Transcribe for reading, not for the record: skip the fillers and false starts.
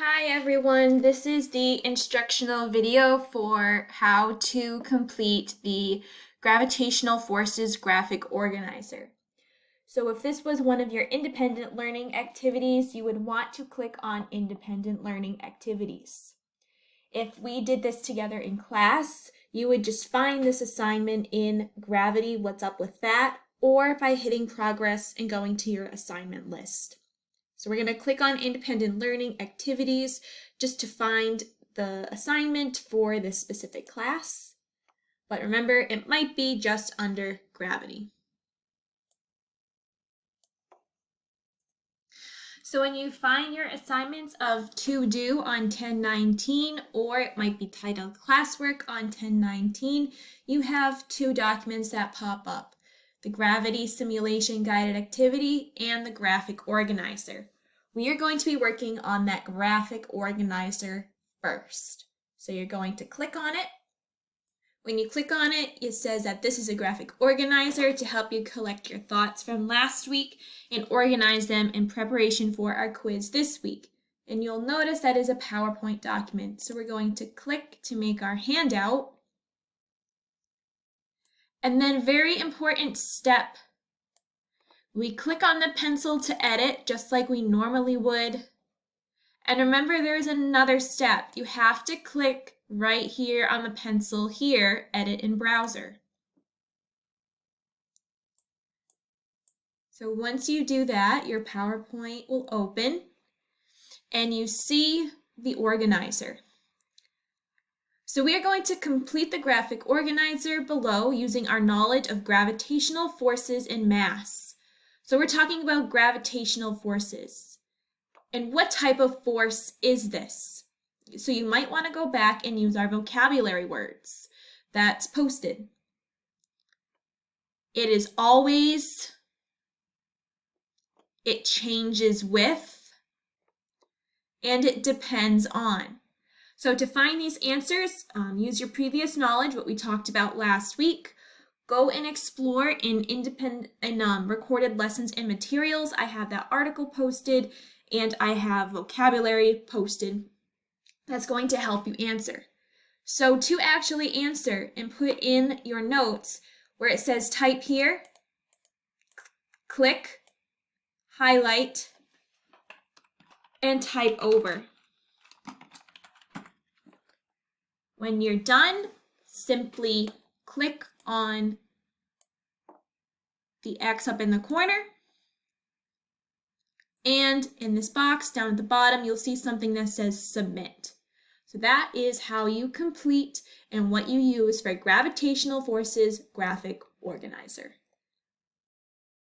Hi everyone, this is the instructional video for how to complete the Gravitational Forces Graphic Organizer. So if this was one of your independent learning activities, you would want to click on Independent Learning Activities. If we did this together in class, you would just find this assignment in Gravity, What's Up With That, or by hitting Progress and going to your assignment list. So we're going to click on Independent Learning Activities just to find the assignment for this specific class. But remember, it might be just under Gravity. So when you find your assignments of to do on 1019, or it might be titled classwork on 1019, you have two documents that pop up: the Gravity Simulation Guided Activity and the Graphic Organizer. We are going to be working on that graphic organizer first. So you're going to click on it. When you click on it, it says that this is a graphic organizer to help you collect your thoughts from last week and organize them in preparation for our quiz this week. And you'll notice that is a PowerPoint document. So we're going to click to make our handout. And then, very important step, we click on the pencil to edit just like we normally would. And remember, there is another step. You have to click right here on the pencil here, Edit in Browser. So once you do that, your PowerPoint will open and you see the organizer. So we are going to complete the graphic organizer below using our knowledge of gravitational forces and mass. So we're talking about gravitational forces. And what type of force is this? So you might want to go back and use our vocabulary words that's posted. It is always, it changes with, and it depends on. So to find these answers, use your previous knowledge, what we talked about last week. Go and explore in recorded lessons and materials. I have that article posted, and I have vocabulary posted. That's going to help you answer. So to actually answer and put in your notes, where it says type here, click, highlight, and type over. When you're done, simply click on the X up in the corner. And in this box down at the bottom, you'll see something that says submit. So that is how you complete and what you use for Gravitational Forces Graphic Organizer.